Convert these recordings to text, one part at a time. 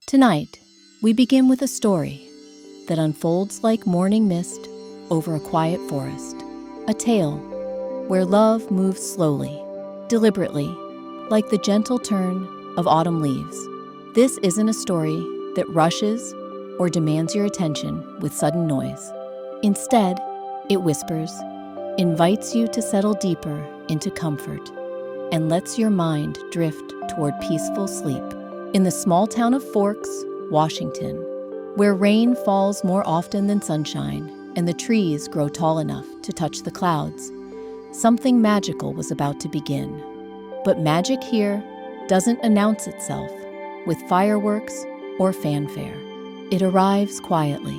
Tonight, we begin with a story that unfolds like morning mist over a quiet forest. A tale where love moves slowly, deliberately, like the gentle turn of autumn leaves. This isn't a story that rushes or demands your attention with sudden noise. Instead, it whispers, invites you to settle deeper into comfort, and lets your mind drift toward peaceful sleep. In the small town of Forks, Washington, where rain falls more often than sunshine and the trees grow tall enough to touch the clouds, something magical was about to begin. But magic here doesn't announce itself with fireworks or fanfare. It arrives quietly,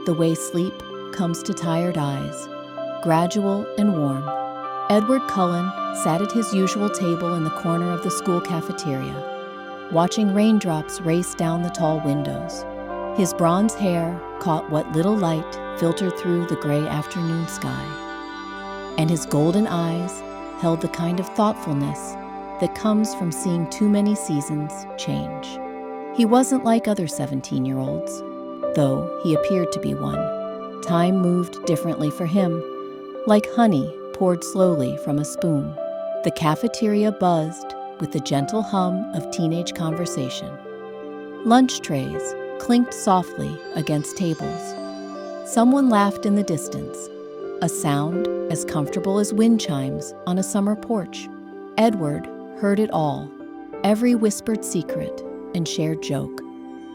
the way sleep comes to tired eyes, gradual and warm. Edward Cullen sat at his usual table in the corner of the school cafeteria, watching raindrops race down the tall windows. His bronze hair caught what little light filtered through the gray afternoon sky, and his golden eyes held the kind of thoughtfulness that comes from seeing too many seasons change. He wasn't like other 17-year-olds, though he appeared to be one. Time moved differently for him, like honey poured slowly from a spoon. The cafeteria buzzed with the gentle hum of teenage conversation. Lunch trays clinked softly against tables. Someone laughed in the distance, a sound as comfortable as wind chimes on a summer porch. Edward heard it all, every whispered secret and shared joke.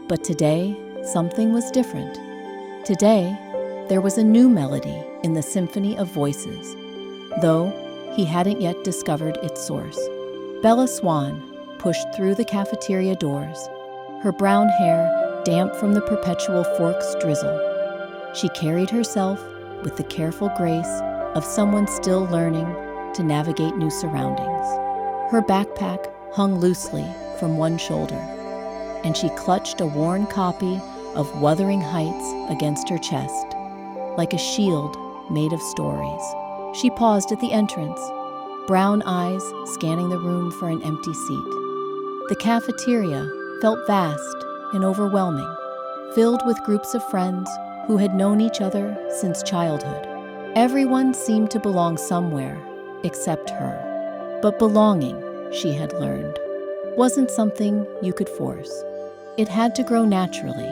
But today, something was different. Today, there was a new melody in the symphony of voices, though he hadn't yet discovered its source. Bella Swan pushed through the cafeteria doors, her brown hair damp from the perpetual Forks drizzle. She carried herself with the careful grace of someone still learning to navigate new surroundings. Her backpack hung loosely from one shoulder, and she clutched a worn copy of Wuthering Heights against her chest, like a shield made of stories. She paused at the entrance, brown eyes scanning the room for an empty seat. The cafeteria felt vast and overwhelming, filled with groups of friends who had known each other since childhood. Everyone seemed to belong somewhere except her. But belonging, she had learned, wasn't something you could force. It had to grow naturally,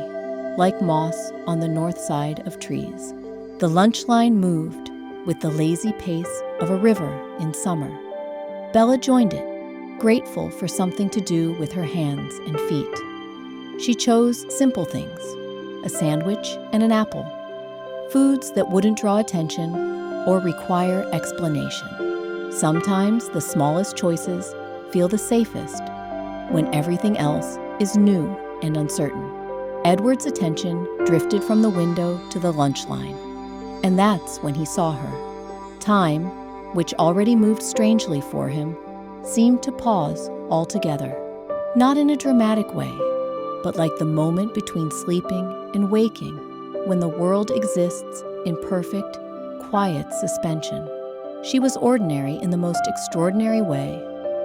like moss on the north side of trees. The lunch line moved with the lazy pace of a river in summer. Bella joined it, grateful for something to do with her hands and feet. She chose simple things, a sandwich and an apple, foods that wouldn't draw attention or require explanation. Sometimes the smallest choices feel the safest when everything else is new and uncertain. Edward's attention drifted from the window to the lunch line, and that's when he saw her. Time, which already moved strangely for him, seemed to pause altogether. Not in a dramatic way, but like the moment between sleeping and waking, when the world exists in perfect, quiet suspension. She was ordinary in the most extraordinary way,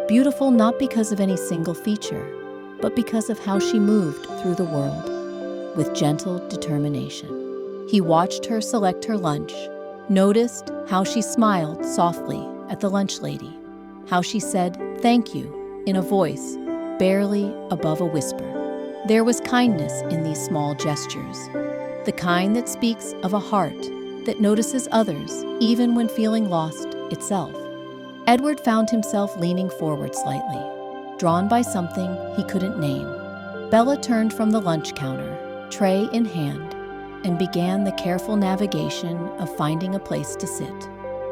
beautiful not because of any single feature, but because of how she moved through the world, with gentle determination. He watched her select her lunch, noticed how she smiled softly at the lunch lady, how she said thank you in a voice barely above a whisper. There was kindness in these small gestures, the kind that speaks of a heart that notices others even when feeling lost itself. Edward found himself leaning forward slightly, drawn by something he couldn't name. Bella turned from the lunch counter, tray in hand, and began the careful navigation of finding a place to sit.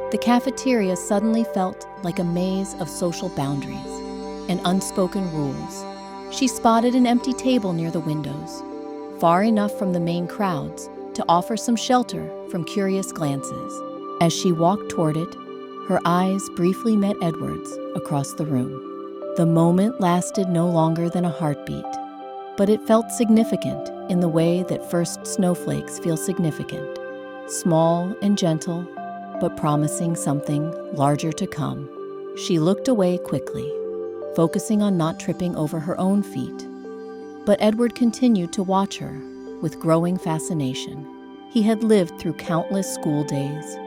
The cafeteria suddenly felt like a maze of social boundaries and unspoken rules. She spotted an empty table near the windows, far enough from the main crowds to offer some shelter from curious glances. As she walked toward it, her eyes briefly met Edward's across the room. The moment lasted no longer than a heartbeat, but it felt significant in the way that first snowflakes feel significant, small and gentle, but promising something larger to come. She looked away quickly, focusing on not tripping over her own feet. But Edward continued to watch her with growing fascination. He had lived through countless school days,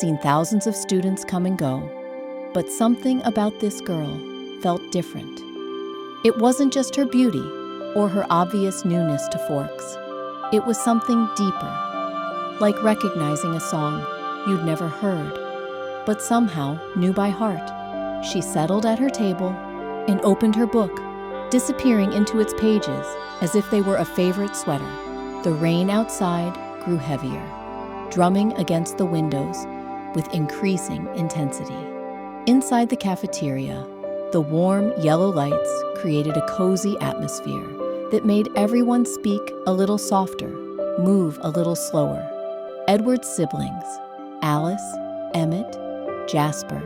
seen thousands of students come and go, but something about this girl felt different. It wasn't just her beauty or her obvious newness to Forks. It was something deeper, like recognizing a song you'd never heard, but somehow knew by heart. She settled at her table and opened her book, disappearing into its pages as if they were a favorite sweater. The rain outside grew heavier, drumming against the windows with increasing intensity. Inside the cafeteria, the warm yellow lights created a cozy atmosphere that made everyone speak a little softer, move a little slower. Edward's siblings, Alice, Emmett, Jasper,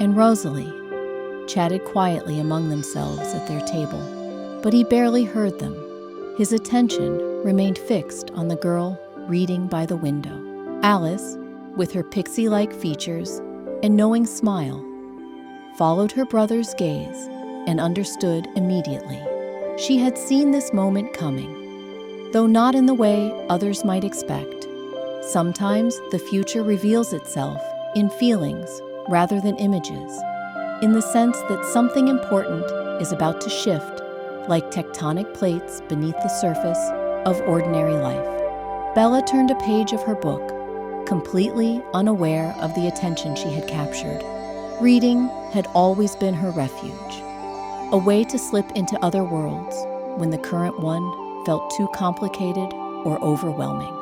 and Rosalie, chatted quietly among themselves at their table, but he barely heard them. His attention remained fixed on the girl reading by the window. Alice, with her pixie-like features and knowing smile, followed her brother's gaze and understood immediately. She had seen this moment coming, though not in the way others might expect. Sometimes the future reveals itself in feelings rather than images, in the sense that something important is about to shift, like tectonic plates beneath the surface of ordinary life. Bella turned a page of her book, completely unaware of the attention she had captured. Reading had always been her refuge, a way to slip into other worlds when the current one felt too complicated or overwhelming.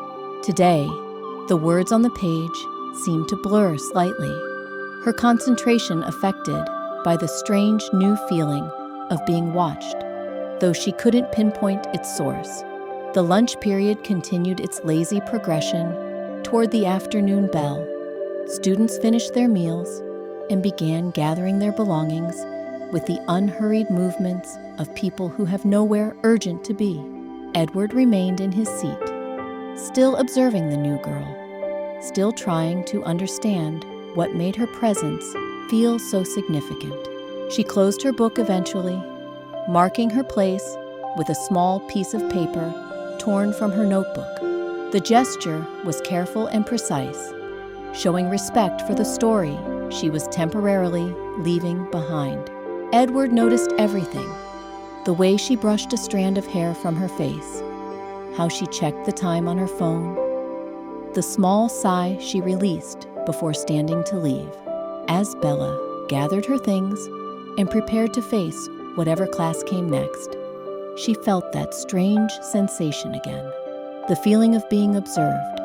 Today, the words on the page seemed to blur slightly, her concentration affected by the strange new feeling of being watched, though she couldn't pinpoint its source. The lunch period continued its lazy progression toward the afternoon bell. Students finished their meals and began gathering their belongings with the unhurried movements of people who have nowhere urgent to be. Edward remained in his seat, still observing the new girl, still trying to understand what made her presence feel so significant. She closed her book eventually, marking her place with a small piece of paper torn from her notebook. The gesture was careful and precise, showing respect for the story she was temporarily leaving behind. Edward noticed everything: the way she brushed a strand of hair from her face, how she checked the time on her phone, the small sigh she released before standing to leave. As Bella gathered her things and prepared to face whatever class came next, she felt that strange sensation again, the feeling of being observed.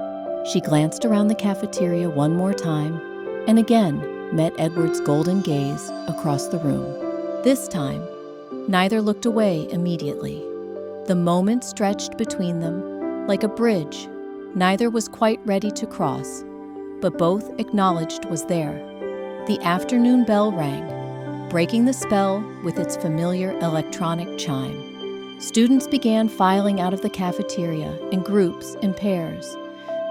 She glanced around the cafeteria one more time and again met Edward's golden gaze across the room. This time, neither looked away immediately. The moment stretched between them like a bridge neither was quite ready to cross, but both acknowledged was there. The afternoon bell rang, breaking the spell with its familiar electronic chime. Students began filing out of the cafeteria in groups and pairs,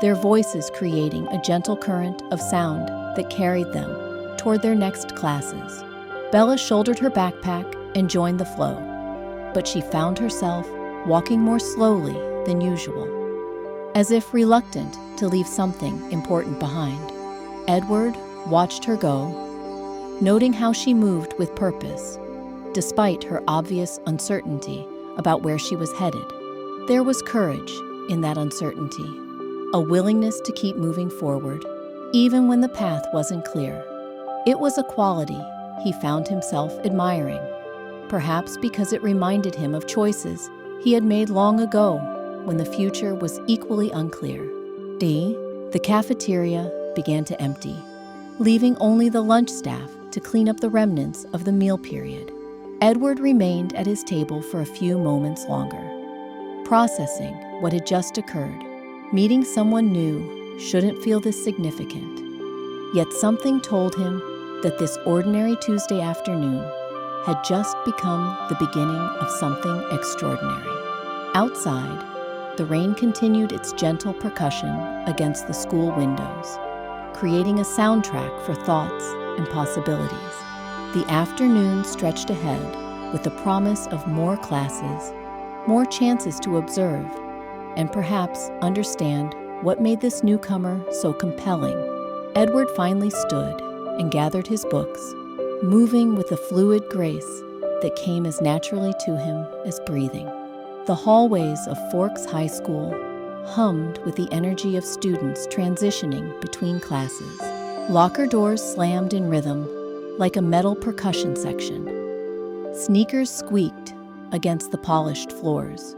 their voices creating a gentle current of sound that carried them toward their next classes. Bella shouldered her backpack and joined the flow, but she found herself walking more slowly than usual, as if reluctant to leave something important behind. Edward watched her go, noting how she moved with purpose, despite her obvious uncertainty about where she was headed. There was courage in that uncertainty, a willingness to keep moving forward, even when the path wasn't clear. It was a quality he found himself admiring, perhaps because it reminded him of choices he had made long ago when the future was equally unclear. The cafeteria began to empty, leaving only the lunch staff to clean up the remnants of the meal period. Edward remained at his table for a few moments longer, processing what had just occurred. Meeting someone new shouldn't feel this significant, yet something told him that this ordinary Tuesday afternoon had just become the beginning of something extraordinary. Outside, the rain continued its gentle percussion against the school windows, creating a soundtrack for thoughts and possibilities. The afternoon stretched ahead with the promise of more classes, more chances to observe, and perhaps understand what made this newcomer so compelling. Edward finally stood and gathered his books, moving with a fluid grace that came as naturally to him as breathing. The hallways of Forks High School hummed with the energy of students transitioning between classes. Locker doors slammed in rhythm like a metal percussion section. Sneakers squeaked against the polished floors.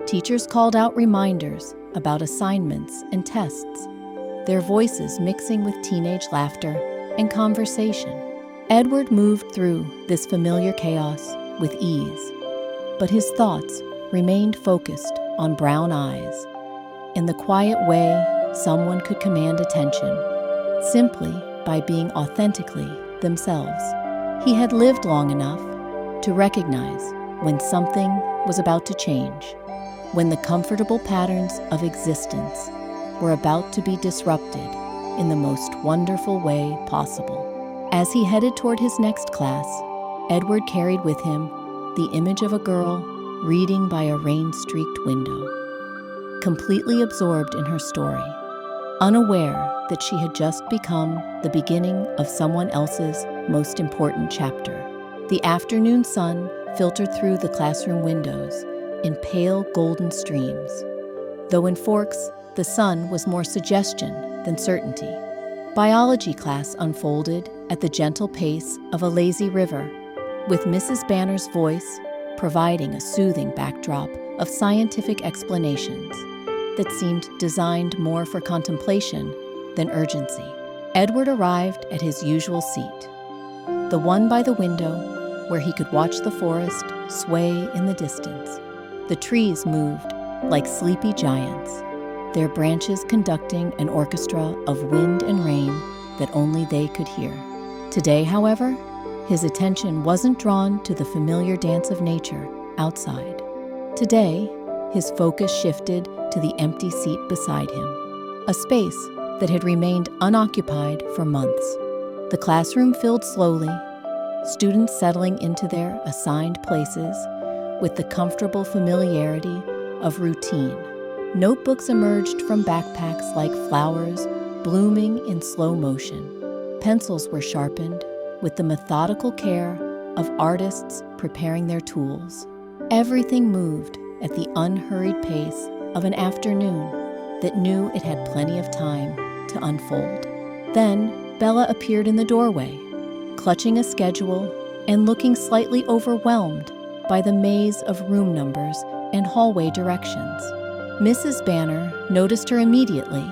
Teachers called out reminders about assignments and tests, their voices mixing with teenage laughter and conversation. Edward moved through this familiar chaos with ease, but his thoughts remained focused on brown eyes, in the quiet way someone could command attention, simply by being authentically themselves. He had lived long enough to recognize when something was about to change, when the comfortable patterns of existence were about to be disrupted in the most wonderful way possible. As he headed toward his next class, Edward carried with him the image of a girl reading by a rain-streaked window, completely absorbed in her story, unaware that she had just become the beginning of someone else's most important chapter. The afternoon sun filtered through the classroom windows in pale golden streams, though in Forks, the sun was more suggestion than certainty. Biology class unfolded at the gentle pace of a lazy river, with Mrs. Banner's voice providing a soothing backdrop of scientific explanations that seemed designed more for contemplation than urgency. Edward arrived at his usual seat, the one by the window where he could watch the forest sway in the distance. The trees moved like sleepy giants, their branches conducting an orchestra of wind and rain that only they could hear. Today, however, his attention wasn't drawn to the familiar dance of nature outside. Today, his focus shifted to the empty seat beside him, a space that had remained unoccupied for months. The classroom filled slowly, students settling into their assigned places with the comfortable familiarity of routine. Notebooks emerged from backpacks like flowers blooming in slow motion. Pencils were sharpened with the methodical care of artists preparing their tools. Everything moved at the unhurried pace of an afternoon that knew it had plenty of time to unfold. Then Bella appeared in the doorway, clutching a schedule and looking slightly overwhelmed by the maze of room numbers and hallway directions. Mrs. Banner noticed her immediately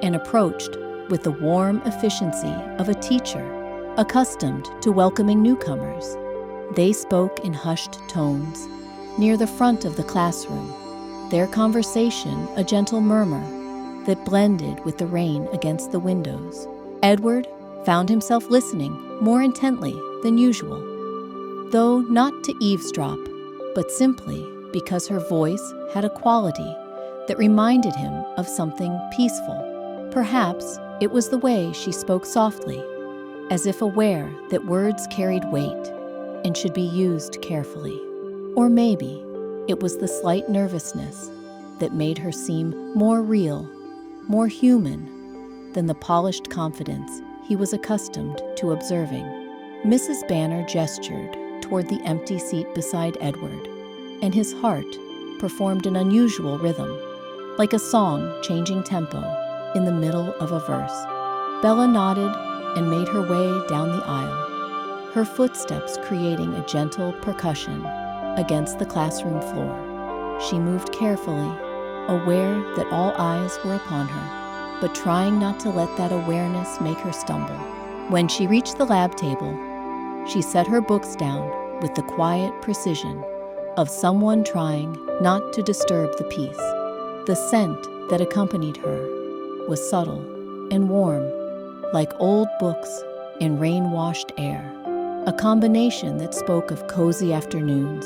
and approached with the warm efficiency of a teacher accustomed to welcoming newcomers. They spoke in hushed tones near the front of the classroom, their conversation a gentle murmur that blended with the rain against the windows. Edward found himself listening more intently than usual, though not to eavesdrop, but simply because her voice had a quality that reminded him of something peaceful. Perhaps it was the way she spoke softly, as if aware that words carried weight and should be used carefully. Or maybe it was the slight nervousness that made her seem more real, more human than the polished confidence he was accustomed to observing. Mrs. Banner gestured toward the empty seat beside Edward, and his heart performed an unusual rhythm, like a song changing tempo in the middle of a verse. Bella nodded and made her way down the aisle, her footsteps creating a gentle percussion against the classroom floor. She moved carefully, aware that all eyes were upon her, but trying not to let that awareness make her stumble. When she reached the lab table, she set her books down with the quiet precision of someone trying not to disturb the peace. The scent that accompanied her was subtle and warm, like old books in rain-washed air, a combination that spoke of cozy afternoons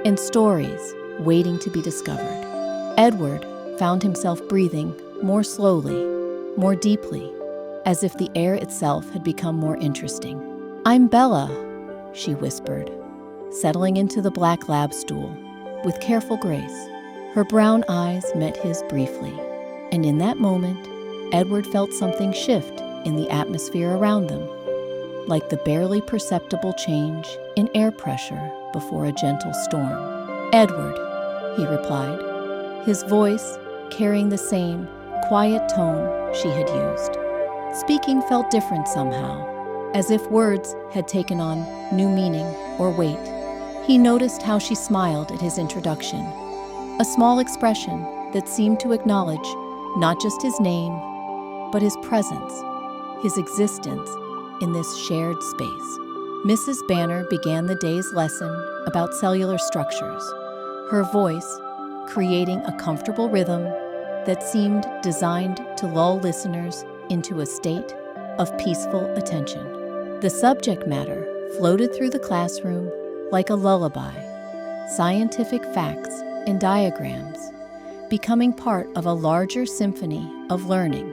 and stories waiting to be discovered. Edward found himself breathing more slowly, more deeply, as if the air itself had become more interesting. "I'm Bella," she whispered, settling into the black lab stool, with careful grace. Her brown eyes met his briefly, and in that moment, Edward felt something shift in the atmosphere around them, like the barely perceptible change in air pressure before a gentle storm. "Edward," he replied, his voice carrying the same quiet tone she had used. Speaking felt different somehow, as if words had taken on new meaning or weight. He noticed how she smiled at his introduction, a small expression that seemed to acknowledge not just his name, but his presence, his existence in this shared space. Mrs. Banner began the day's lesson about cellular structures, her voice creating a comfortable rhythm that seemed designed to lull listeners into a state of peaceful attention. The subject matter floated through the classroom like a lullaby, scientific facts and diagrams becoming part of a larger symphony of learning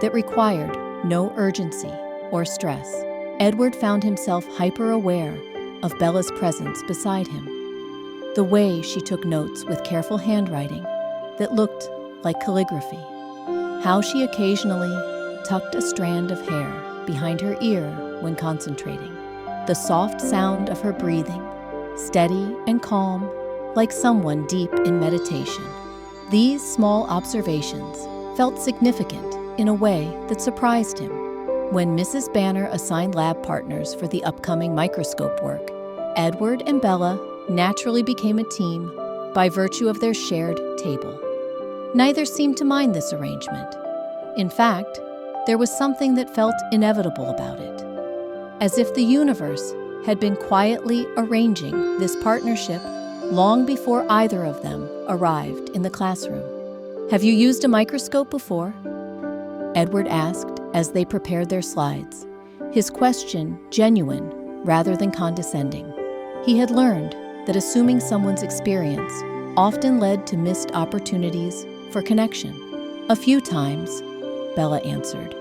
that required no urgency or stress. Edward found himself hyper-aware of Bella's presence beside him, the way she took notes with careful handwriting that looked like calligraphy, how she occasionally tucked a strand of hair behind her ear when concentrating, the soft sound of her breathing, steady and calm, like someone deep in meditation. These small observations felt significant in a way that surprised him. When Mrs. Banner assigned lab partners for the upcoming microscope work, Edward and Bella naturally became a team by virtue of their shared table. Neither seemed to mind this arrangement. In fact, there was something that felt inevitable about it, as if the universe had been quietly arranging this partnership long before either of them arrived in the classroom. "Have you used a microscope before?" Edward asked as they prepared their slides, his question genuine rather than condescending. He had learned that assuming someone's experience often led to missed opportunities for connection. "A few times," Bella answered,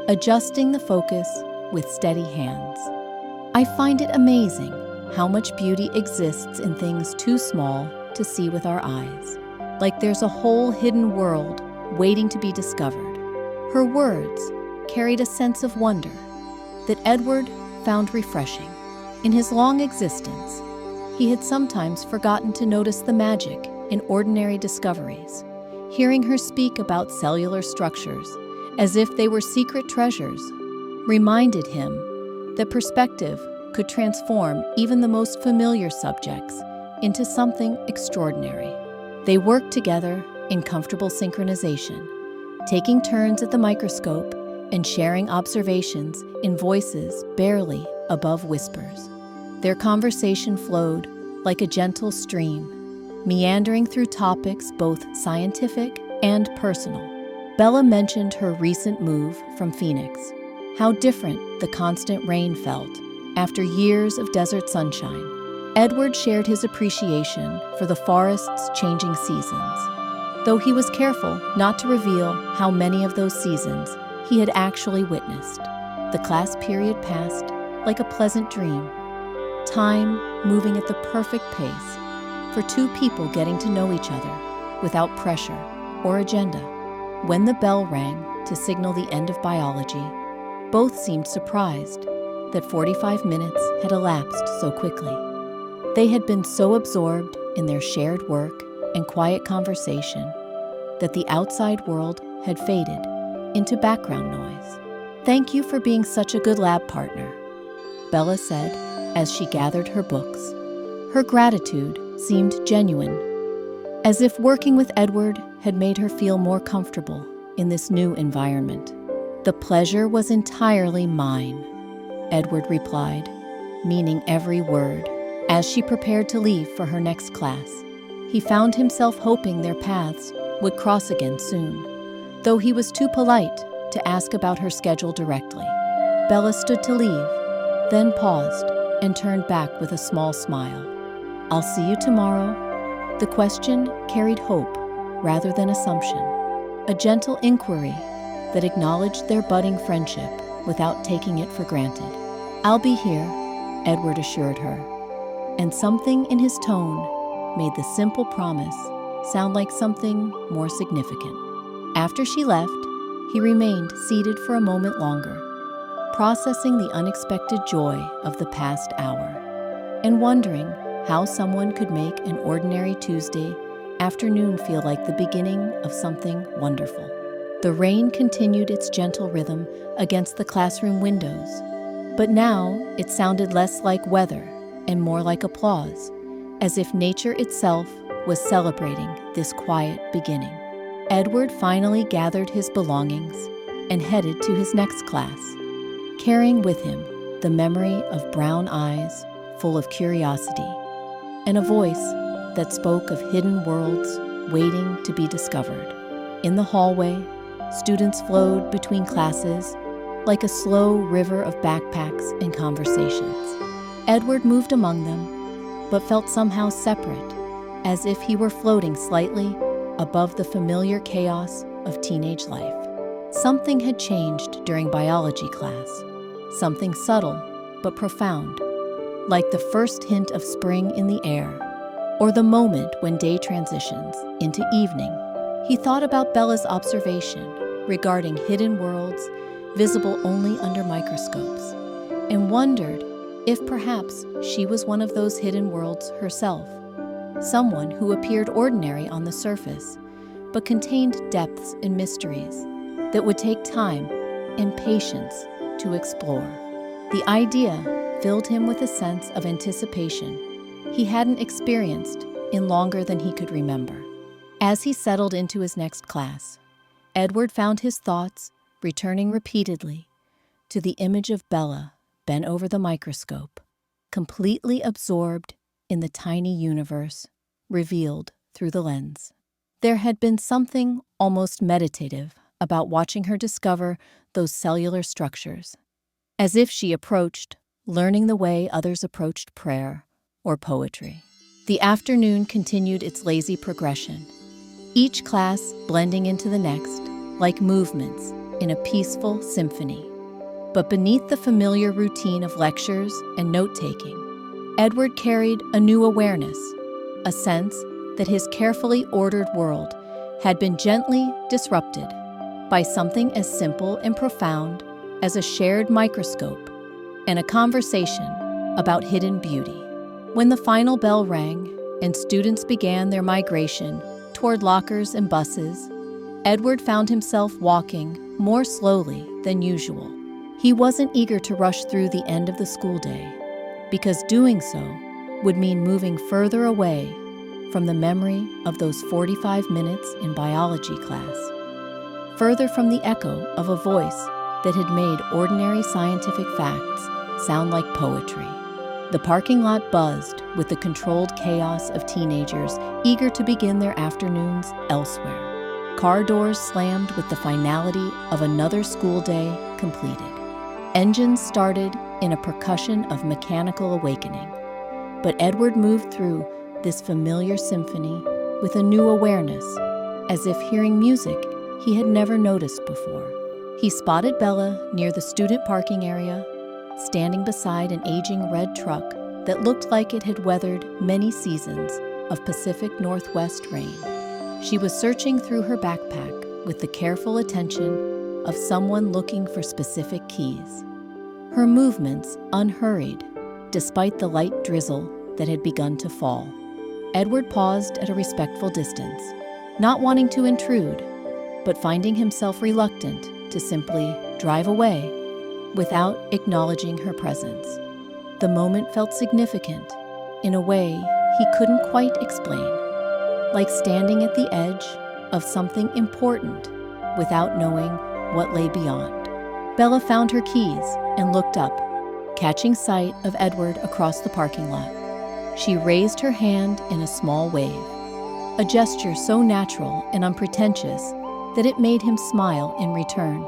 adjusting the focus with steady hands. "I find it amazing how much beauty exists in things too small to see with our eyes, like there's a whole hidden world waiting to be discovered." Her words carried a sense of wonder that Edward found refreshing. In his long existence, he had sometimes forgotten to notice the magic in ordinary discoveries. Hearing her speak about cellular structures as if they were secret treasures reminded him that perspective could transform even the most familiar subjects into something extraordinary. They worked together in comfortable synchronization, taking turns at the microscope and sharing observations in voices barely above whispers. Their conversation flowed like a gentle stream, meandering through topics both scientific and personal. Bella mentioned her recent move from Phoenix, how different the constant rain felt after years of desert sunshine. Edward shared his appreciation for the forest's changing seasons, though he was careful not to reveal how many of those seasons he had actually witnessed. The class period passed like a pleasant dream, time moving at the perfect pace for two people getting to know each other without pressure or agenda. When the bell rang to signal the end of biology, both seemed surprised that 45 minutes had elapsed so quickly. They had been so absorbed in their shared work and quiet conversation that the outside world had faded into background noise. "Thank you for being such a good lab partner," Bella said as she gathered her books. Her gratitude seemed genuine, as if working with Edward had made her feel more comfortable in this new environment. "The pleasure was entirely mine," Edward replied, meaning every word, as she prepared to leave for her next class. He found himself hoping their paths would cross again soon, though he was too polite to ask about her schedule directly. Bella stood to leave, then paused and turned back with a small smile. "I'll see you tomorrow." The question carried hope rather than assumption, a gentle inquiry that acknowledged their budding friendship without taking it for granted. "I'll be here," Edward assured her, and something in his tone made the simple promise sound like something more significant. After she left, he remained seated for a moment longer, processing the unexpected joy of the past hour, and wondering how someone could make an ordinary Tuesday afternoon feel like the beginning of something wonderful. The rain continued its gentle rhythm against the classroom windows, but now it sounded less like weather and more like applause, as if nature itself was celebrating this quiet beginning. Edward finally gathered his belongings and headed to his next class, carrying with him the memory of brown eyes full of curiosity and a voice that spoke of hidden worlds waiting to be discovered. In the hallway, students flowed between classes like a slow river of backpacks and conversations. Edward moved among them, but felt somehow separate, as if he were floating slightly above the familiar chaos of teenage life. Something had changed during biology class, something subtle but profound, like the first hint of spring in the air, or the moment when day transitions into evening. He thought about Bella's observation regarding hidden worlds visible only under microscopes, and wondered if perhaps she was one of those hidden worlds herself, someone who appeared ordinary on the surface, but contained depths and mysteries that would take time and patience to explore. The idea filled him with a sense of anticipation he hadn't experienced in longer than he could remember. As he settled into his next class, Edward found his thoughts returning repeatedly to the image of Bella bent over the microscope, completely absorbed in the tiny universe revealed through the lens. There had been something almost meditative about watching her discover those cellular structures, as if she approached learning the way others approached prayer or poetry. The afternoon continued its lazy progression, each class blending into the next like movements in a peaceful symphony. But beneath the familiar routine of lectures and note-taking, Edward carried a new awareness, a sense that his carefully ordered world had been gently disrupted by something as simple and profound as a shared microscope and a conversation about hidden beauty. When the final bell rang and students began their migration toward lockers and buses, Edward found himself walking more slowly than usual. He wasn't eager to rush through the end of the school day, because doing so would mean moving further away from the memory of those 45 minutes in biology class, further from the echo of a voice that had made ordinary scientific facts sound like poetry. The parking lot buzzed with the controlled chaos of teenagers eager to begin their afternoons elsewhere. Car doors slammed with the finality of another school day completed. Engines started in a percussion of mechanical awakening. But Edward moved through this familiar symphony with a new awareness, as if hearing music he had never noticed before. He spotted Bella near the student parking area, standing beside an aging red truck that looked like it had weathered many seasons of Pacific Northwest rain. She was searching through her backpack with the careful attention of someone looking for specific keys. Her movements unhurried, despite the light drizzle that had begun to fall. Edward paused at a respectful distance, not wanting to intrude, but finding himself reluctant to simply drive away without acknowledging her presence. The moment felt significant in a way he couldn't quite explain, like standing at the edge of something important without knowing what lay beyond. Bella found her keys and looked up, catching sight of Edward across the parking lot. She raised her hand in a small wave, a gesture so natural and unpretentious that it made him smile in return.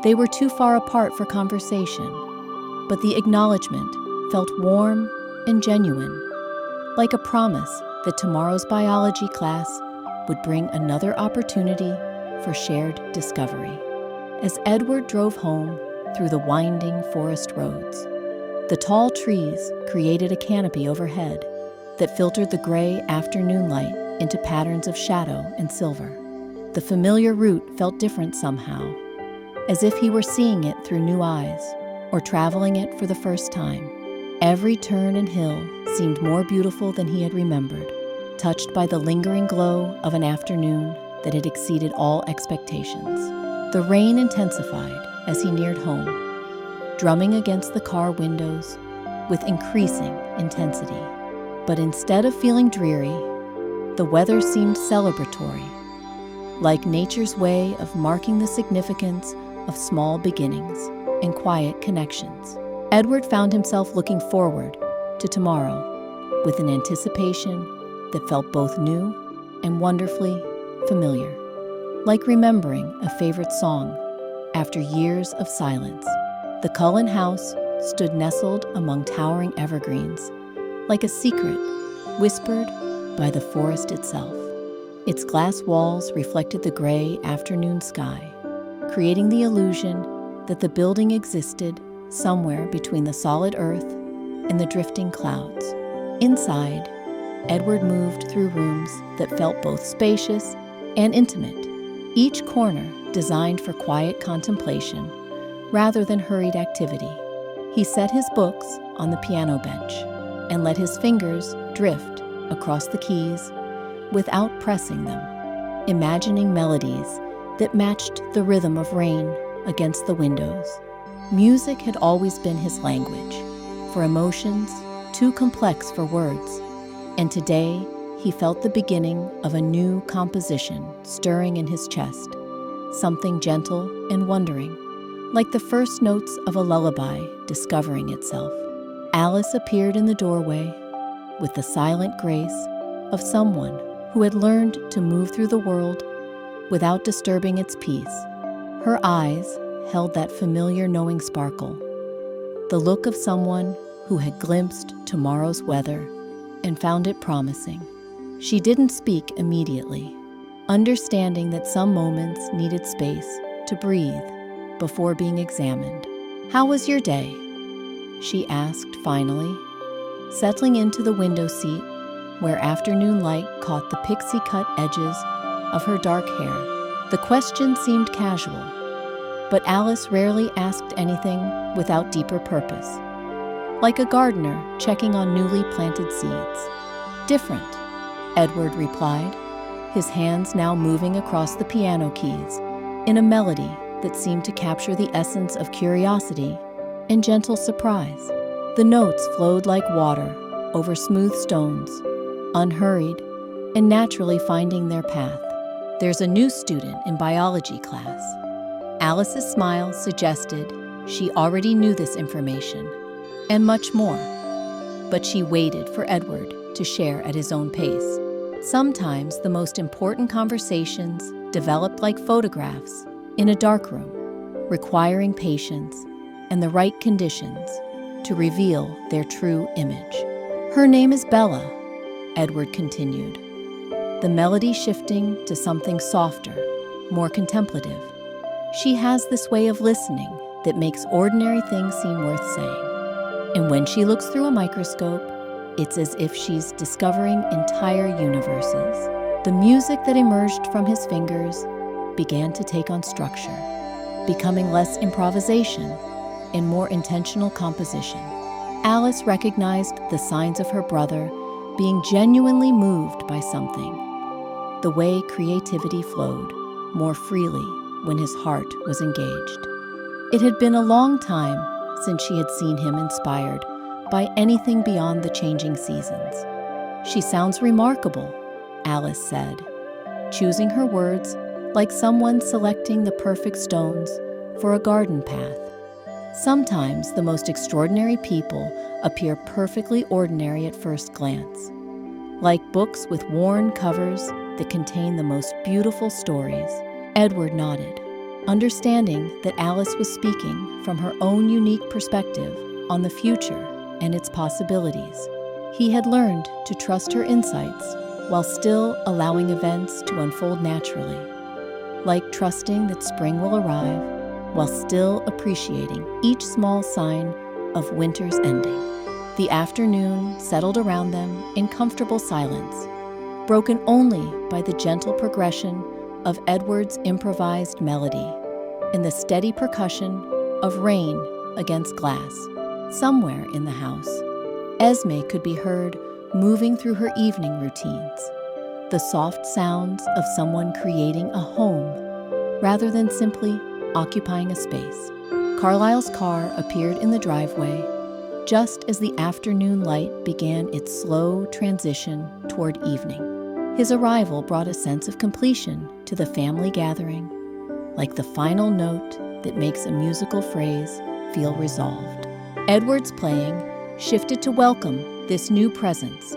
They were too far apart for conversation, but the acknowledgement felt warm and genuine, like a promise that tomorrow's biology class would bring another opportunity for shared discovery. As Edward drove home through the winding forest roads, the tall trees created a canopy overhead that filtered the gray afternoon light into patterns of shadow and silver. The familiar route felt different somehow, as if he were seeing it through new eyes or traveling it for the first time. Every turn and hill seemed more beautiful than he had remembered, touched by the lingering glow of an afternoon that had exceeded all expectations. The rain intensified as he neared home, drumming against the car windows with increasing intensity. But instead of feeling dreary, the weather seemed celebratory, like nature's way of marking the significance of small beginnings and quiet connections. Edward found himself looking forward to tomorrow with an anticipation that felt both new and wonderfully familiar, like remembering a favorite song after years of silence. The Cullen house stood nestled among towering evergreens, like a secret whispered by the forest itself. Its glass walls reflected the gray afternoon sky, creating the illusion that the building existed somewhere between the solid earth and the drifting clouds. Inside, Edward moved through rooms that felt both spacious and intimate, each corner designed for quiet contemplation rather than hurried activity. He set his books on the piano bench and let his fingers drift across the keys without pressing them, imagining melodies that matched the rhythm of rain against the windows. Music had always been his language, for emotions too complex for words, and today he felt the beginning of a new composition stirring in his chest, something gentle and wondering, like the first notes of a lullaby discovering itself. Alice appeared in the doorway with the silent grace of someone who had learned to move through the world without disturbing its peace. Her eyes held that familiar knowing sparkle, the look of someone who had glimpsed tomorrow's weather and found it promising. She didn't speak immediately, understanding that some moments needed space to breathe before being examined. "How was your day?" she asked finally, settling into the window seat where afternoon light caught the pixie-cut edges of her dark hair. The question seemed casual, but Alice rarely asked anything without deeper purpose, like a gardener checking on newly planted seeds. "Different," Edward replied, his hands now moving across the piano keys in a melody that seemed to capture the essence of curiosity and gentle surprise. The notes flowed like water over smooth stones, unhurried and naturally finding their path. "There's a new student in biology class." Alice's smile suggested she already knew this information, and much more, but she waited for Edward to share at his own pace. Sometimes the most important conversations developed like photographs in a darkroom, requiring patience and the right conditions to reveal their true image. "Her name is Bella," Edward continued, the melody shifting to something softer, more contemplative. "She has this way of listening that makes ordinary things seem worth saying. And when she looks through a microscope, it's as if she's discovering entire universes." The music that emerged from his fingers began to take on structure, becoming less improvisation and more intentional composition. Alice recognized the signs of her brother being genuinely moved by something, the way creativity flowed more freely when his heart was engaged. It had been a long time since she had seen him inspired by anything beyond the changing seasons. "She sounds remarkable," Alice said, choosing her words like someone selecting the perfect stones for a garden path. Sometimes the most extraordinary people appear perfectly ordinary at first glance, like books with worn covers that contain the most beautiful stories. Edward nodded, understanding that Alice was speaking from her own unique perspective on the future and its possibilities. He had learned to trust her insights while still allowing events to unfold naturally, like trusting that spring will arrive while still appreciating each small sign of winter's ending. The afternoon settled around them in comfortable silence, broken only by the gentle progression of Edward's improvised melody and the steady percussion of rain against glass. Somewhere in the house, Esme could be heard moving through her evening routines, the soft sounds of someone creating a home rather than simply occupying a space. Carlisle's car appeared in the driveway just as the afternoon light began its slow transition toward evening. His arrival brought a sense of completion to the family gathering, like the final note that makes a musical phrase feel resolved. Edward's playing shifted to welcome this new presence,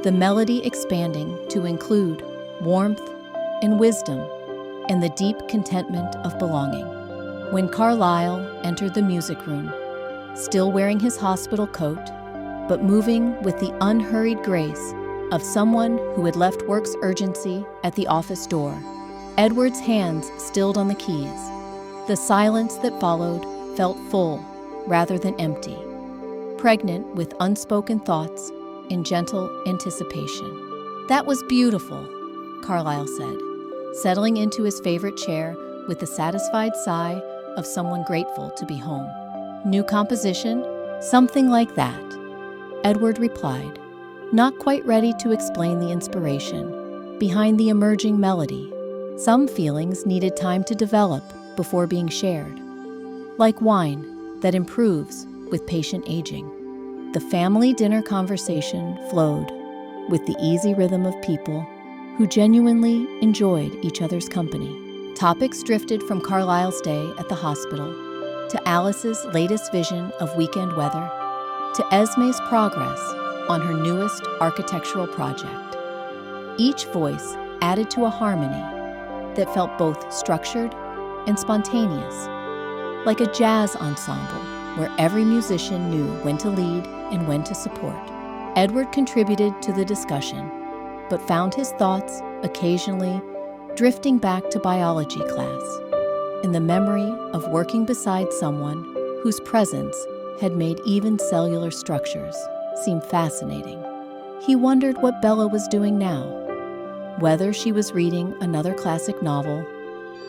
the melody expanding to include warmth and wisdom and the deep contentment of belonging. When Carlisle entered the music room, still wearing his hospital coat, but moving with the unhurried grace of someone who had left work's urgency at the office door, Edward's hands stilled on the keys. The silence that followed felt full rather than empty, pregnant with unspoken thoughts and gentle anticipation. "That was beautiful," Carlisle said, settling into his favorite chair with the satisfied sigh of someone grateful to be home. "New composition? Something like that," Edward replied, not quite ready to explain the inspiration behind the emerging melody. Some feelings needed time to develop before being shared, like wine that improves with patient aging. The family dinner conversation flowed with the easy rhythm of people who genuinely enjoyed each other's company. Topics drifted from Carlisle's day at the hospital to Alice's latest vision of weekend weather to Esme's progress on her newest architectural project. Each voice added to a harmony that felt both structured and spontaneous, like a jazz ensemble where every musician knew when to lead and when to support. Edward contributed to the discussion, but found his thoughts occasionally drifting back to biology class and the memory of working beside someone whose presence had made even cellular structures seem fascinating. He wondered what Bella was doing now, whether she was reading another classic novel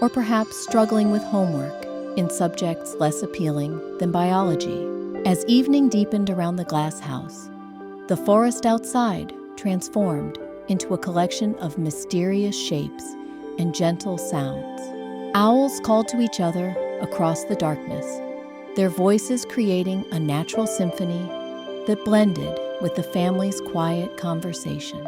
or perhaps struggling with homework in subjects less appealing than biology. As evening deepened around the glass house, the forest outside transformed into a collection of mysterious shapes and gentle sounds. Owls called to each other across the darkness, their voices creating a natural symphony that blended with the family's quiet conversation.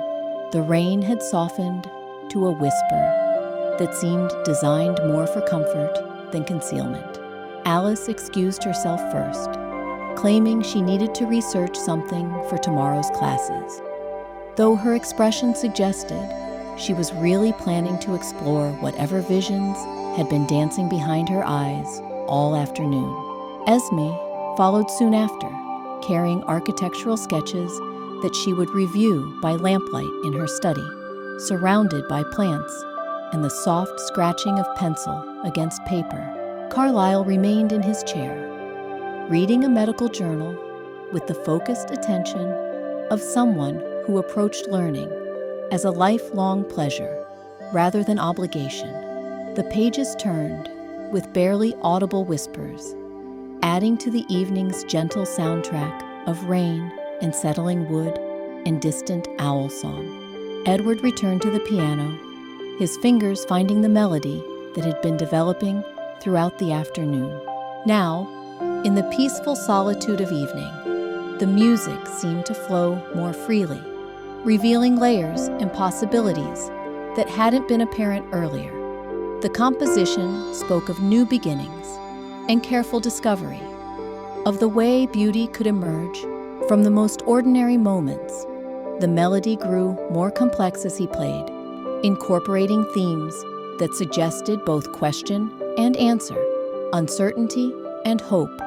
The rain had softened to a whisper that seemed designed more for comfort than concealment. Alice excused herself first, claiming she needed to research something for tomorrow's classes, though her expression suggested she was really planning to explore whatever visions had been dancing behind her eyes all afternoon. Esme followed soon after, carrying architectural sketches that she would review by lamplight in her study, surrounded by plants and the soft scratching of pencil against paper. Carlisle remained in his chair, reading a medical journal with the focused attention of someone who approached learning as a lifelong pleasure rather than obligation. The pages turned with barely audible whispers, adding to the evening's gentle soundtrack of rain and settling wood and distant owl song. Edward returned to the piano, his fingers finding the melody that had been developing throughout the afternoon. Now, in the peaceful solitude of evening, the music seemed to flow more freely, revealing layers and possibilities that hadn't been apparent earlier. The composition spoke of new beginnings and careful discovery, of the way beauty could emerge from the most ordinary moments. The melody grew more complex as he played, incorporating themes that suggested both question and answer, uncertainty and hope.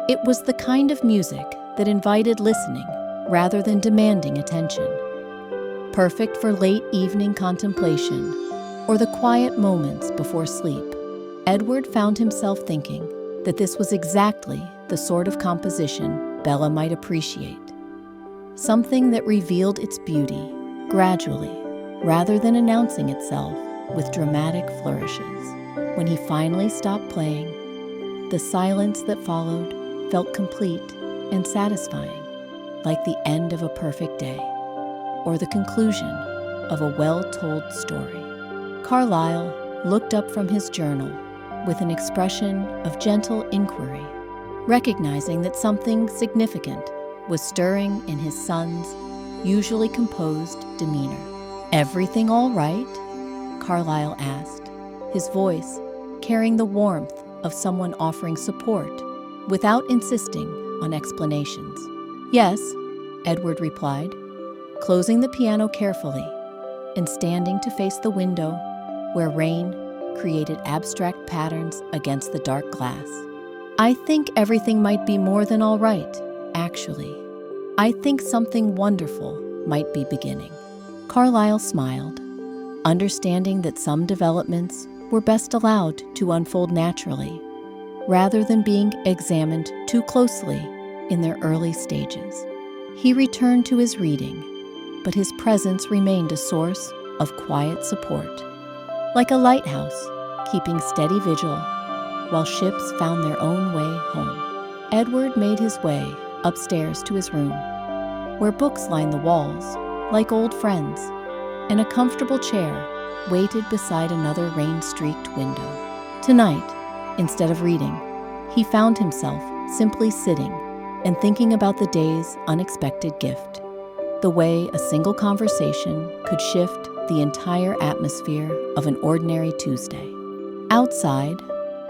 It was the kind of music that invited listening rather than demanding attention, perfect for late evening contemplation or the quiet moments before sleep. Edward found himself thinking that this was exactly the sort of composition Bella might appreciate. something that revealed its beauty gradually, rather than announcing itself with dramatic flourishes. When he finally stopped playing, the silence that followed felt complete and satisfying, like the end of a perfect day or the conclusion of a well-told story. Carlyle looked up from his journal with an expression of gentle inquiry, recognizing that something significant was stirring in his son's usually composed demeanor. "Everything all right?" Carlyle asked, his voice carrying the warmth of someone offering support without insisting on explanations. "Yes," Edward replied, closing the piano carefully and standing to face the window where rain created abstract patterns against the dark glass. "I think everything might be more than all right, actually. I think something wonderful might be beginning." Carlyle smiled, understanding that some developments were best allowed to unfold naturally, rather than being examined too closely in their early stages. He returned to his reading, but his presence remained a source of quiet support, like a lighthouse keeping steady vigil while ships found their own way home. Edward made his way upstairs to his room, where books lined the walls like old friends, and a comfortable chair waited beside another rain-streaked window. Tonight, instead of reading, he found himself simply sitting and thinking about the day's unexpected gift, the way a single conversation could shift the entire atmosphere of an ordinary Tuesday. Outside,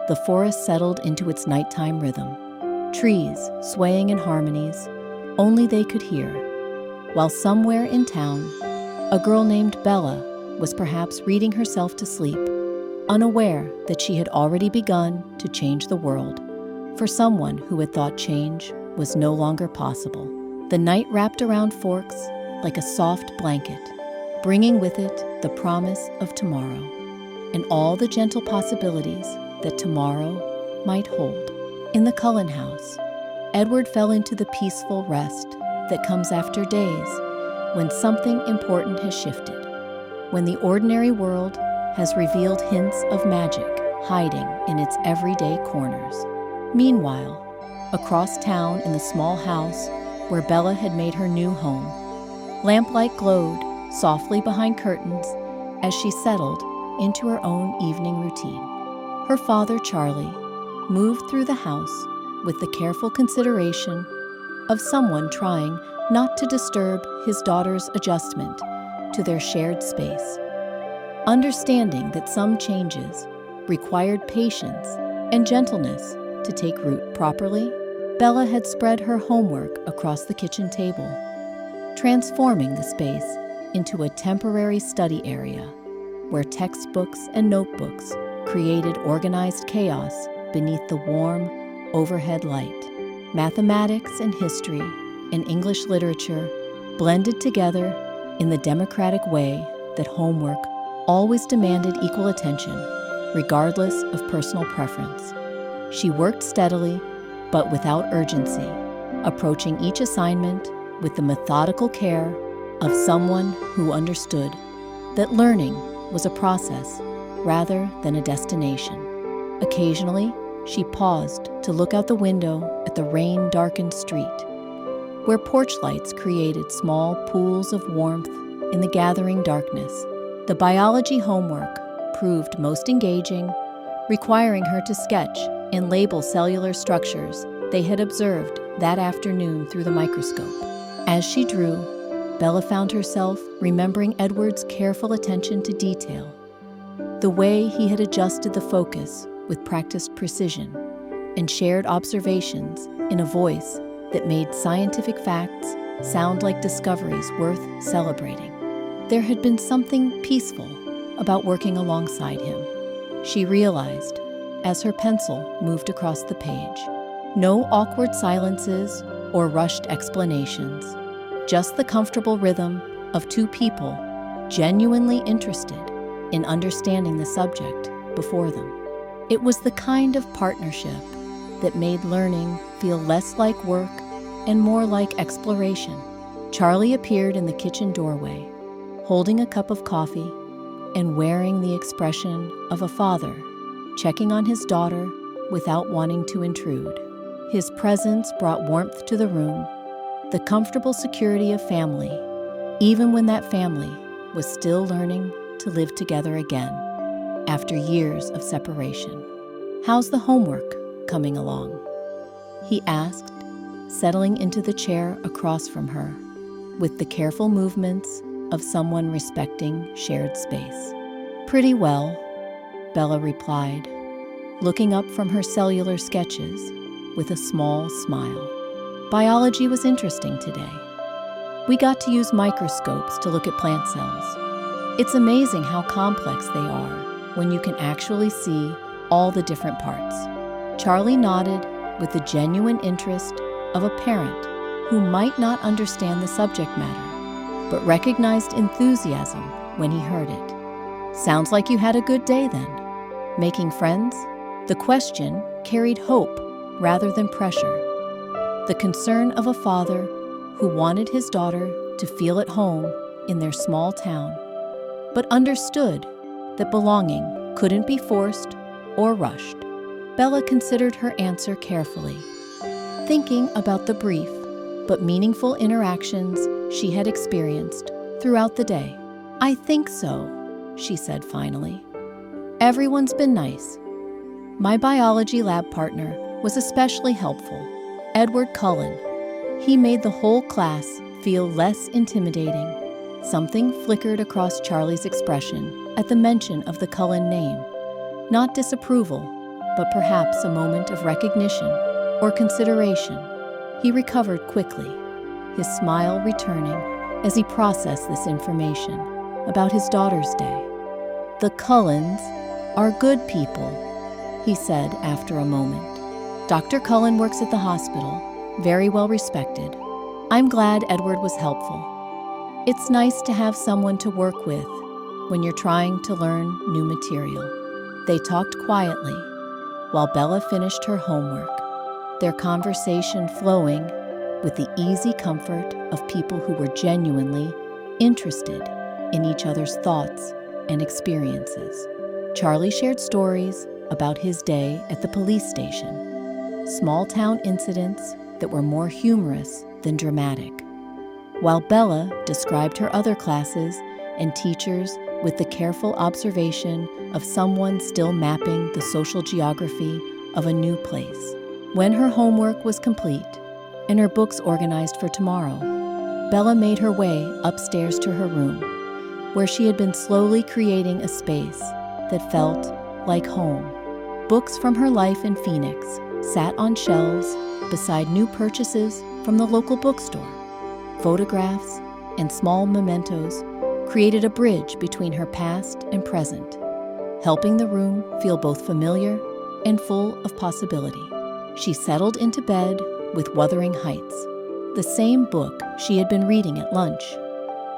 the forest settled into its nighttime rhythm, trees swaying in harmonies only they could hear, while somewhere in town, a girl named Bella was perhaps reading herself to sleep, unaware that she had already begun to change the world for someone who had thought change was no longer possible. The night wrapped around Forks like a soft blanket, bringing with it the promise of tomorrow and all the gentle possibilities that tomorrow might hold. In the Cullen house, Edward fell into the peaceful rest that comes after days when something important has shifted, when the ordinary world has revealed hints of magic hiding in its everyday corners. Meanwhile, across town in the small house where Bella had made her new home, lamplight glowed softly behind curtains as she settled into her own evening routine. Her father, Charlie, moved through the house with the careful consideration of someone trying not to disturb his daughter's adjustment to their shared space. Understanding that some changes required patience and gentleness to take root properly, Bella had spread her homework across the kitchen table, transforming the space into a temporary study area where textbooks and notebooks created organized chaos beneath the warm, overhead light. Mathematics and history and English literature blended together in the democratic way that homework always demanded equal attention, regardless of personal preference. She worked steadily, but without urgency, approaching each assignment with the methodical care of someone who understood that learning was a process rather than a destination. Occasionally, she paused to look out the window at the rain-darkened street, where porch lights created small pools of warmth in the gathering darkness. The biology homework proved most engaging, requiring her to sketch and label cellular structures they had observed that afternoon through the microscope. As she drew, Bella found herself remembering Edward's careful attention to detail, the way he had adjusted the focus with practiced precision, and shared observations in a voice that made scientific facts sound like discoveries worth celebrating. There had been something peaceful about working alongside him, she realized as her pencil moved across the page. No awkward silences or rushed explanations, just the comfortable rhythm of two people genuinely interested in understanding the subject before them. It was the kind of partnership that made learning feel less like work and more like exploration, Charlie appeared in the kitchen doorway, holding a cup of coffee and wearing the expression of a father checking on his daughter without wanting to intrude. His presence brought warmth to the room, the comfortable security of family, even when that family was still learning to live together again after years of separation. "How's the homework coming along?" he asked, settling into the chair across from her with the careful movements of someone respecting shared space. "Pretty well," Bella replied, looking up from her cellular sketches with a small smile. "Biology was interesting today. We got to use microscopes to look at plant cells. It's amazing how complex they are when you can actually see all the different parts." Charlie nodded with the genuine interest of a parent who might not understand the subject matter, but recognized enthusiasm when he heard it. "Sounds like you had a good day then. Making friends?" The question carried hope rather than pressure. The concern of a father who wanted his daughter to feel at home in their small town, but understood that belonging couldn't be forced or rushed. Bella considered her answer carefully, thinking about the brief but meaningful interactions she had experienced throughout the day. "I think so," she said finally. "Everyone's been nice. My biology lab partner was especially helpful, Edward Cullen. He made the whole class feel less intimidating." Something flickered across Charlie's expression at the mention of the Cullen name. Not disapproval, but perhaps a moment of recognition or consideration. He recovered quickly, his smile returning as he processed this information about his daughter's day. "The Cullens are good people," he said after a moment. "Dr. Cullen works at the hospital, very well respected. I'm glad Edward was helpful. It's nice to have someone to work with when you're trying to learn new material." They talked quietly while Bella finished her homework, their conversation flowing with the easy comfort of people who were genuinely interested in each other's thoughts and experiences. Charlie shared stories about his day at the police station, small-town incidents that were more humorous than dramatic, while Bella described her other classes and teachers with the careful observation of someone still mapping the social geography of a new place. When her homework was complete and her books organized for tomorrow, Bella made her way upstairs to her room, where she had been slowly creating a space that felt like home. Books from her life in Phoenix sat on shelves beside new purchases from the local bookstore. Photographs and small mementos created a bridge between her past and present, helping the room feel both familiar and full of possibility. She settled into bed with Wuthering Heights, the same book she had been reading at lunch,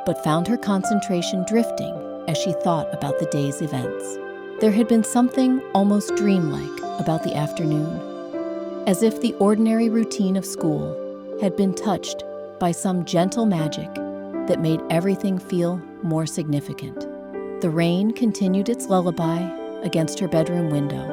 but found her concentration drifting as she thought about the day's events. There had been something almost dreamlike about the afternoon, as if the ordinary routine of school had been touched by some gentle magic that made everything feel more significant. The rain continued its lullaby against her bedroom window,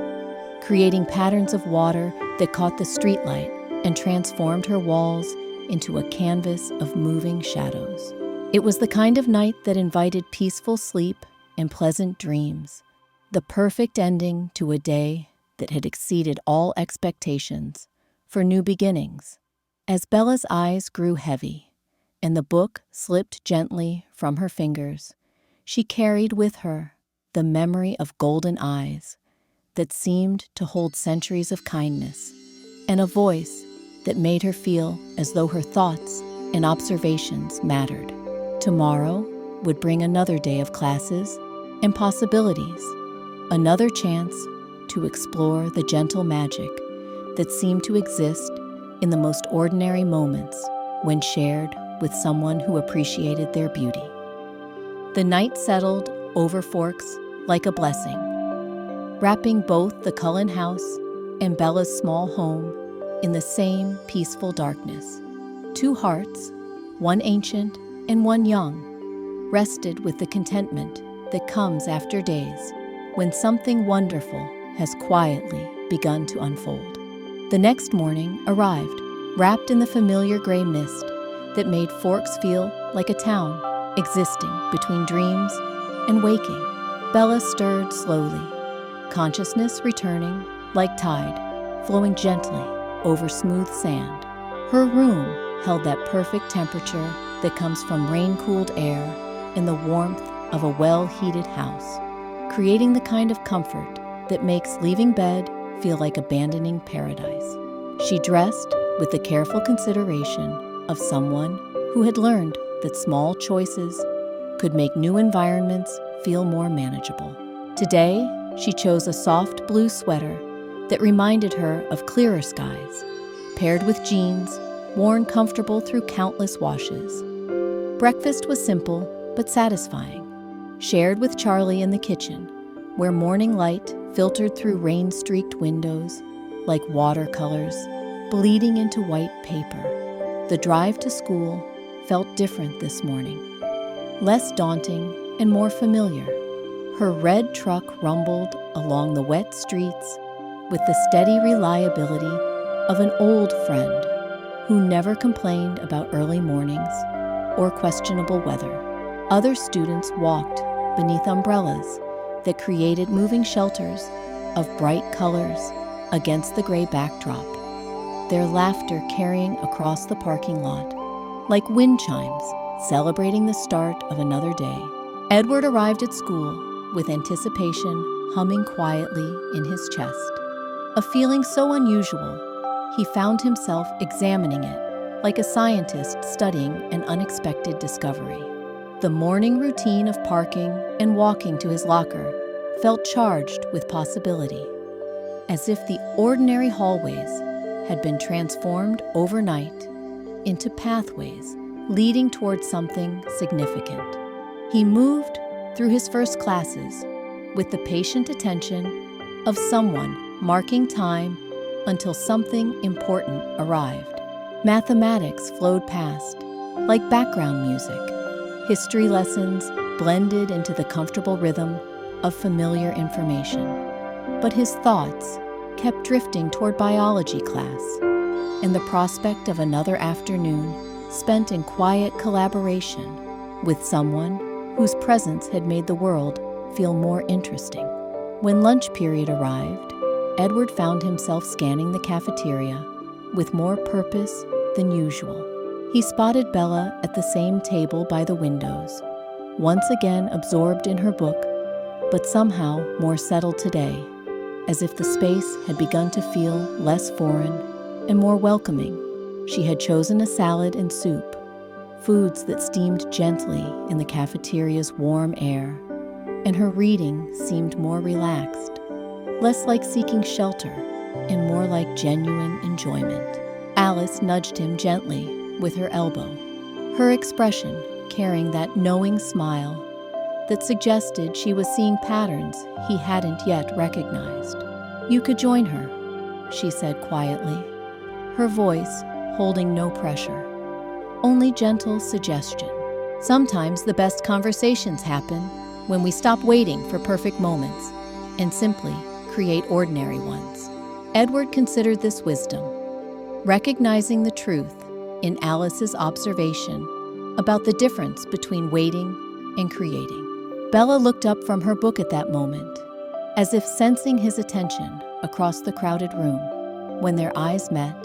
creating patterns of water that caught the streetlight and transformed her walls into a canvas of moving shadows. It was the kind of night that invited peaceful sleep and pleasant dreams, the perfect ending to a day that had exceeded all expectations for new beginnings. As Bella's eyes grew heavy and the book slipped gently from her fingers, she carried with her the memory of golden eyes that seemed to hold centuries of kindness, and a voice that made her feel as though her thoughts and observations mattered. Tomorrow would bring another day of classes and possibilities, another chance to explore the gentle magic that seemed to exist in the most ordinary moments when shared with someone who appreciated their beauty. The night settled over Forks like a blessing, wrapping both the Cullen house and Bella's small home in the same peaceful darkness. Two hearts, one ancient and one young, rested with the contentment that comes after days when something wonderful has quietly begun to unfold. The next morning arrived, wrapped in the familiar gray mist that made Forks feel like a town existing between dreams and waking. Bella stirred slowly, consciousness returning like tide, flowing gently over smooth sand. Her room held that perfect temperature that comes from rain-cooled air and the warmth of a well-heated house, creating the kind of comfort that makes leaving bed feel like abandoning paradise. She dressed with the careful consideration of someone who had learned that small choices could make new environments feel more manageable. Today, she chose a soft blue sweater that reminded her of clearer skies, paired with jeans worn comfortable through countless washes. Breakfast was simple but satisfying, shared with Charlie in the kitchen, where morning light filtered through rain-streaked windows like watercolors bleeding into white paper. The drive to school felt different this morning, less daunting and more familiar. Her red truck rumbled along the wet streets with the steady reliability of an old friend who never complained about early mornings or questionable weather. Other students walked beneath umbrellas that created moving shelters of bright colors against the gray backdrop, their laughter carrying across the parking lot like wind chimes celebrating the start of another day. Edward arrived at school with anticipation humming quietly in his chest. A feeling so unusual, he found himself examining it like a scientist studying an unexpected discovery. The morning routine of parking and walking to his locker felt charged with possibility, as if the ordinary hallways had been transformed overnight into pathways leading towards something significant. He moved through his first classes with the patient attention of someone marking time until something important arrived. Mathematics flowed past like background music. History lessons blended into the comfortable rhythm of familiar information. But his thoughts kept drifting toward biology class and the prospect of another afternoon spent in quiet collaboration with someone whose presence had made the world feel more interesting. When lunch period arrived, Edward found himself scanning the cafeteria with more purpose than usual. He spotted Bella at the same table by the windows, once again absorbed in her book, but somehow more settled today, as if the space had begun to feel less foreign and more welcoming. She had chosen a salad and soup, foods that steamed gently in the cafeteria's warm air, and her reading seemed more relaxed, less like seeking shelter and more like genuine enjoyment. Alice nudged him gently with her elbow, her expression carrying that knowing smile that suggested she was seeing patterns he hadn't yet recognized. "You could join her," she said quietly, her voice holding no pressure, only gentle suggestion. Sometimes the best conversations happen when we stop waiting for perfect moments and simply create ordinary ones. Edward considered this wisdom, recognizing the truth in Alice's observation about the difference between waiting and creating. Bella looked up from her book at that moment, as if sensing his attention across the crowded room. When their eyes met,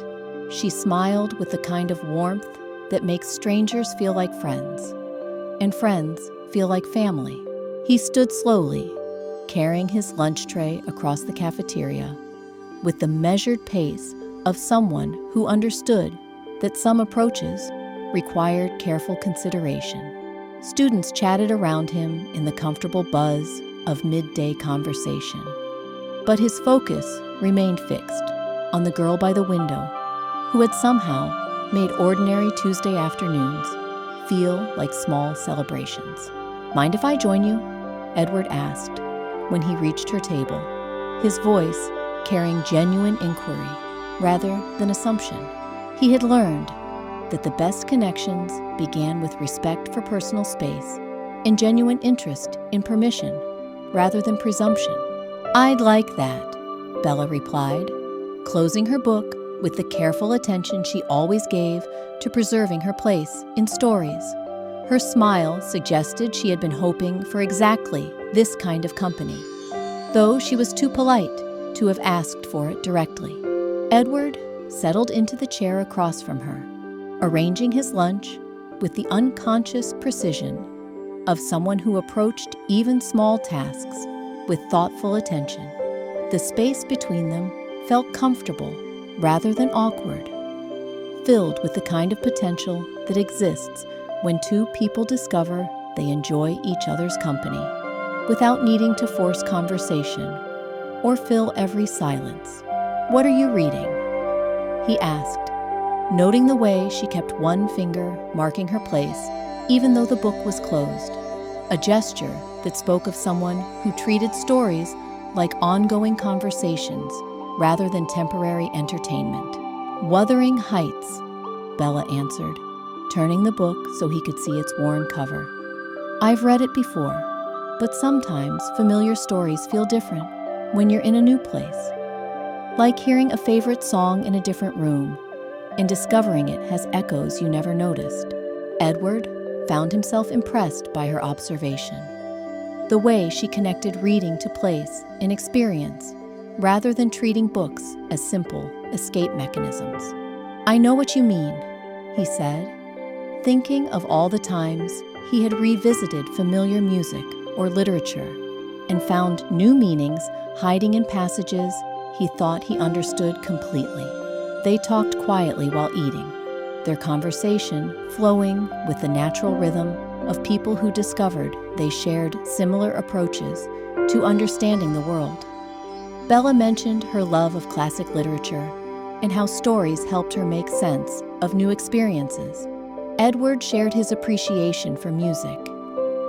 she smiled with the kind of warmth that makes strangers feel like friends, and friends feel like family. He stood slowly, carrying his lunch tray across the cafeteria, with the measured pace of someone who understood that some approaches required careful consideration. Students chatted around him in the comfortable buzz of midday conversation, but his focus remained fixed on the girl by the window, who had somehow made ordinary Tuesday afternoons feel like small celebrations. "Mind if I join you?" Edward asked when he reached her table, his voice carrying genuine inquiry rather than assumption. He had learned that the best connections began with respect for personal space and genuine interest in permission rather than presumption. "I'd like that," Bella replied, closing her book with the careful attention she always gave to preserving her place in stories. Her smile suggested she had been hoping for exactly this kind of company, though she was too polite to have asked for it directly. Edward settled into the chair across from her, arranging his lunch with the unconscious precision of someone who approached even small tasks with thoughtful attention. The space between them felt comfortable rather than awkward, filled with the kind of potential that exists when two people discover they enjoy each other's company without needing to force conversation or fill every silence. "What are you reading?" he asked, noting the way she kept one finger marking her place even though the book was closed, a gesture that spoke of someone who treated stories like ongoing conversations rather than temporary entertainment. "Wuthering Heights," Bella answered, turning the book so he could see its worn cover. "I've read it before, but sometimes familiar stories feel different when you're in a new place. Like hearing a favorite song in a different room and discovering it has echoes you never noticed." Edward found himself impressed by her observation, the way she connected reading to place and experience rather than treating books as simple escape mechanisms. "I know what you mean," he said, thinking of all the times he had revisited familiar music or literature and found new meanings hiding in passages he thought he understood completely. They talked quietly while eating, their conversation flowing with the natural rhythm of people who discovered they shared similar approaches to understanding the world. Bella mentioned her love of classic literature and how stories helped her make sense of new experiences. Edward shared his appreciation for music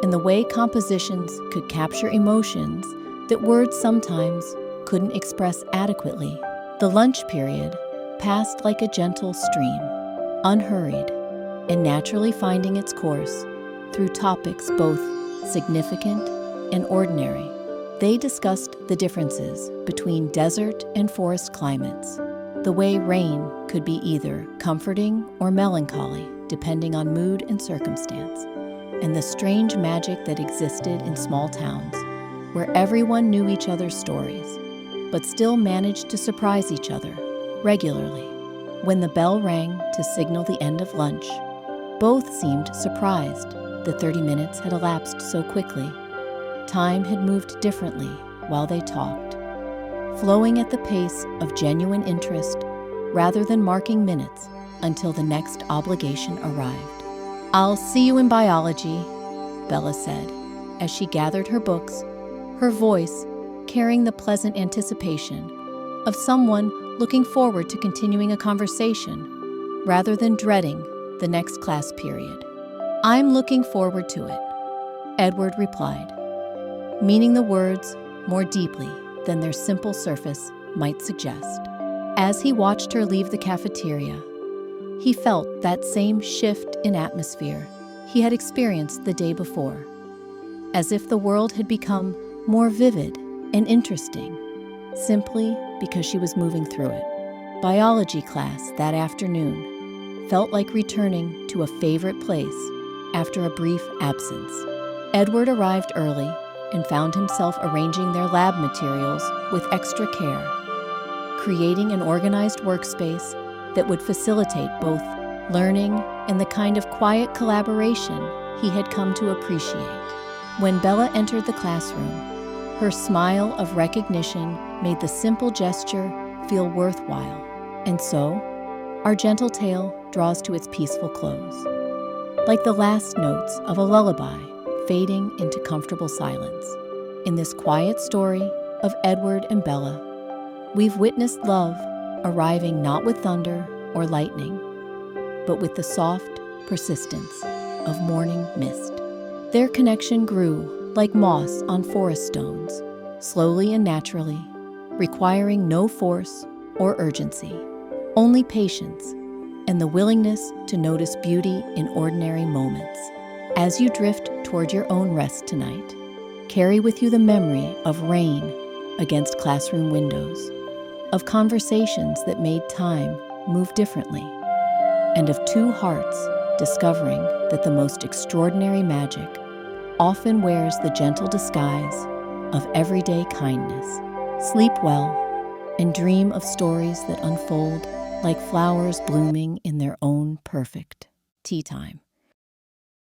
and the way compositions could capture emotions that words sometimes couldn't express adequately. The lunch period passed like a gentle stream, unhurried and naturally finding its course through topics both significant and ordinary. They discussed the differences between desert and forest climates, the way rain could be either comforting or melancholy depending on mood and circumstance, and the strange magic that existed in small towns where everyone knew each other's stories, but still managed to surprise each other regularly. When the bell rang to signal the end of lunch, both seemed surprised that 30 minutes had elapsed so quickly. Time had moved differently while they talked, flowing at the pace of genuine interest rather than marking minutes until the next obligation arrived. "I'll see you in biology," Bella said, as she gathered her books, her voice carrying the pleasant anticipation of someone looking forward to continuing a conversation rather than dreading the next class period. "I'm looking forward to it," Edward replied, meaning the words more deeply than their simple surface might suggest. As he watched her leave the cafeteria, he felt that same shift in atmosphere he had experienced the day before, as if the world had become more vivid and interesting, simply because she was moving through it. Biology class that afternoon felt like returning to a favorite place after a brief absence. Edward arrived early and found himself arranging their lab materials with extra care, creating an organized workspace that would facilitate both learning and the kind of quiet collaboration he had come to appreciate. When Bella entered the classroom, her smile of recognition made the simple gesture feel worthwhile, and so our gentle tale draws to its peaceful close, like the last notes of a lullaby fading into comfortable silence. In this quiet story of Edward and Bella, we've witnessed love arriving not with thunder or lightning, but with the soft persistence of morning mist. Their connection grew like moss on forest stones, slowly and naturally, requiring no force or urgency, only patience and the willingness to notice beauty in ordinary moments. As you drift toward your own rest tonight, carry with you the memory of rain against classroom windows, of conversations that made time move differently, and of two hearts discovering that the most extraordinary magic often wears the gentle disguise of everyday kindness. Sleep well and dream of stories that unfold like flowers blooming in their own perfect tea time.